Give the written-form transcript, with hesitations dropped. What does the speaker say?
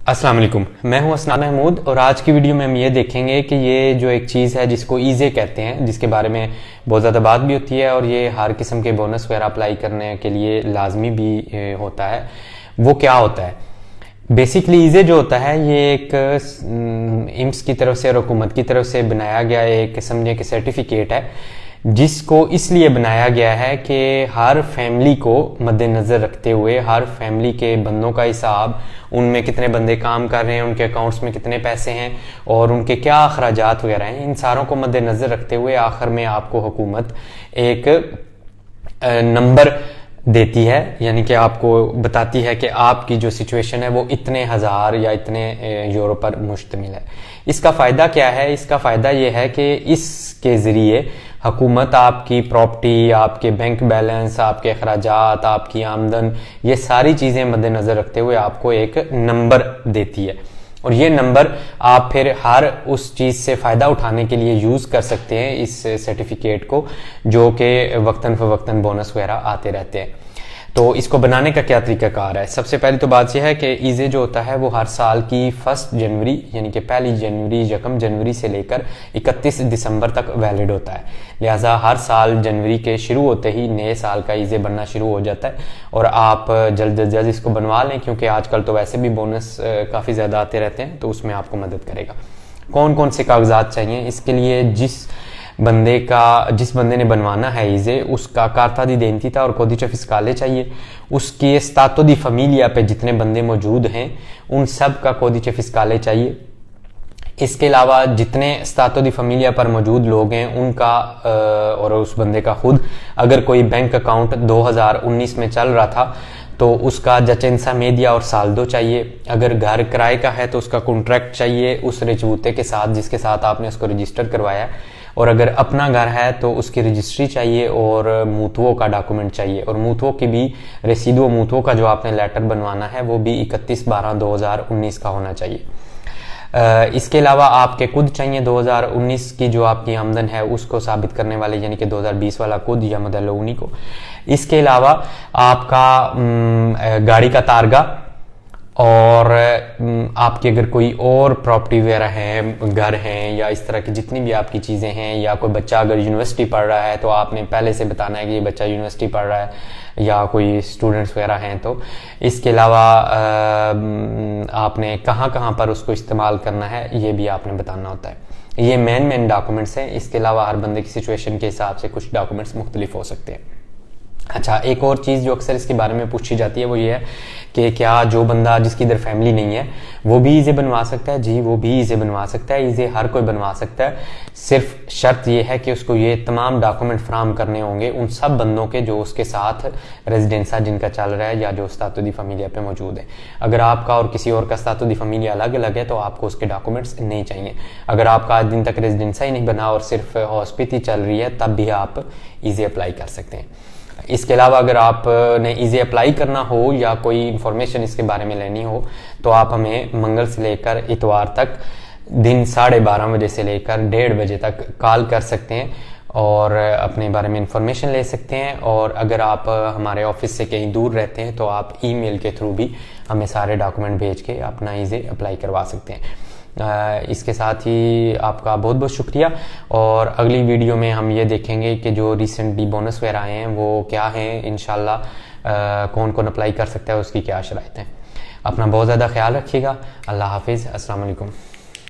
अस्सलाम वालेकुम, मैं हूं असनान महमूद और आज की वीडियो में हम ये देखेंगे कि ये जो एक चीज़ है जिसको ईजे कहते हैं, जिसके बारे में बहुत ज़्यादा बात भी होती है और ये हर किस्म के बोनस वगैरह अप्लाई करने के लिए लाजमी भी होता है, वो क्या होता है। बेसिकली ईजे जो होता है ये एक इम्स की तरफ से और हुकूमत की तरफ से बनाया गया एक समझे कि सर्टिफिकेट है, जिसको इसलिए बनाया गया है कि हर फैमिली को मद्देनज़र रखते हुए हर फैमिली के बंदों का हिसाब, उनमें कितने बंदे काम कर रहे हैं, उनके अकाउंट्स में कितने पैसे हैं और उनके क्या अखराजात वगैरह हैं, इन सारों को मद्देनज़र रखते हुए आखिर में आपको हुकूमत एक नंबर देती है, यानी कि आपको बताती है कि आपकी जो सिचुएशन है वो इतने हज़ार या इतने यूरो पर मुश्तमिल है। इसका फ़ायदा क्या है? इसका फ़ायदा ये है कि इसके ज़रिए हुकूमत आपकी प्रॉपर्टी, आपके बैंक बैलेंस, आपके अखराजात, आपकी आमदन, ये सारी चीज़ें मद्देनज़र रखते हुए आपको एक नंबर देती है और ये नंबर आप फिर हर उस चीज़ से फ़ायदा उठाने के लिए यूज़ कर सकते हैं इस सर्टिफिकेट को, जो कि वक्तन फ़वक्तन बोनस वगैरह आते रहते हैं। तो इसको बनाने का क्या तरीकाकार है? सबसे पहली तो बात यह है कि ईज़े जो होता है वो हर साल की 1 जनवरी यानी कि 1 जनवरी, 1 जनवरी से लेकर 31 दिसंबर तक वैलिड होता है। लिहाजा हर साल जनवरी के शुरू होते ही नए साल का ईज़े बनना शुरू हो जाता है और आप जल्द अज जल्द इसको बनवा लें, क्योंकि आजकल तो वैसे भी बोनस काफ़ी ज़्यादा आते रहते हैं, तो उसमें आपको मदद करेगा। कौन कौन से कागजात चाहिए इसके लिए? जिस बंदे ने बनवाना है ईज़े, उसका कार्ता दी इडेंटिता और कोडिce फिस्काले चाहिए। उसके स्तातो दी फैमिलिया पे जितने बंदे मौजूद हैं उन सब का कोडिce फिस्काले चाहिए। इसके अलावा जितने स्तातो दी फैमिलिया पर मौजूद लोग हैं उनका और उस बंदे का खुद अगर कोई बैंक अकाउंट 2019 में चल रहा था तो उसका जचेंसा मेदिया और साल्दो चाहिए। अगर घर किराए का है तो उसका कॉन्ट्रैक्ट चाहिए उस रजबूते के साथ जिसके साथ आपने उसको रजिस्टर करवाया है, और अगर अपना घर है तो उसकी रजिस्ट्री चाहिए और मूतुओं का डॉक्यूमेंट चाहिए, और मूतुओं की भी रसीदो मूतुओं का जो आपने लेटर बनवाना है वो भी 31/12/2019 का होना चाहिए। इसके अलावा आपके खुद चाहिए 2019 की जो आपकी आमदन है उसको साबित करने वाले, यानी कि 2020 वाला खुद या मदलोनी को। इसके अलावा आपका गाड़ी का तारगा और आपकी अगर कोई और प्रॉपर्टी वगैरह है, घर हैं या इस तरह की जितनी भी आपकी चीज़ें हैं, या कोई बच्चा अगर यूनिवर्सिटी पढ़ रहा है तो आपने पहले से बताना है कि ये बच्चा यूनिवर्सिटी पढ़ रहा है, या कोई स्टूडेंट्स वगैरह हैं तो। इसके अलावा आपने कहाँ कहाँ पर उसको इस्तेमाल करना है ये भी आपने बताना होता है। ये मेन डॉक्यूमेंट्स हैं। इसके अलावा हर बंदे की सिचुएशन के हिसाब से कुछ डॉक्यूमेंट्स मुख्तलिफ हो सकते हैं। अच्छा, एक और चीज़ जो अक्सर इसके बारे में पूछी जाती है वो ये है कि क्या जो बंदा जिसकी इधर फैमिली नहीं है वो भी ईज़े बनवा सकता है? जी, वो भी ईज़े बनवा सकता है। ईज़े हर कोई बनवा सकता है, सिर्फ शर्त ये है कि उसको ये तमाम डॉक्यूमेंट फराहम करने होंगे उन सब बंदों के जो उसके साथ रेजिडेंसा जिनका चल रहा है या जो स्तातो दी फैमिलिया पे मौजूद है। अगर आपका और किसी और का स्तातो दी फैमिलिया अलग अलग है तो आपको उसके डॉक्यूमेंट्स नहीं चाहिए। अगर आपका आज दिन तक रेजिडेंसा ही नहीं बना और सिर्फ हॉस्पिटल चल रही है तब भी आप ईज़े अप्लाई कर सकते हैं। इसके अलावा अगर आपने ईज़े अप्लाई करना हो या कोई इन्फॉर्मेशन इसके बारे में लेनी हो तो आप हमें मंगल से लेकर इतवार तक दिन 12:30 बजे से लेकर 1:30 बजे तक कॉल कर सकते हैं और अपने बारे में इंफॉर्मेशन ले सकते हैं। और अगर आप हमारे ऑफिस से कहीं दूर रहते हैं तो आप ईमेल के थ्रू भी हमें सारे डॉक्यूमेंट भेज के अपना ईज़े अप्लाई करवा सकते हैं। इसके साथ ही आपका बहुत बहुत शुक्रिया, और अगली वीडियो में हम ये देखेंगे कि जो रिसेंटली बोनस वगैरह आए हैं वो क्या हैं, इंशाल्लाह कौन कौन अप्लाई कर सकता है, उसकी क्या शराइत हैं। अपना बहुत ज़्यादा ख्याल रखिएगा। अल्लाह हाफिज़। अस्सलाम वालेकुम।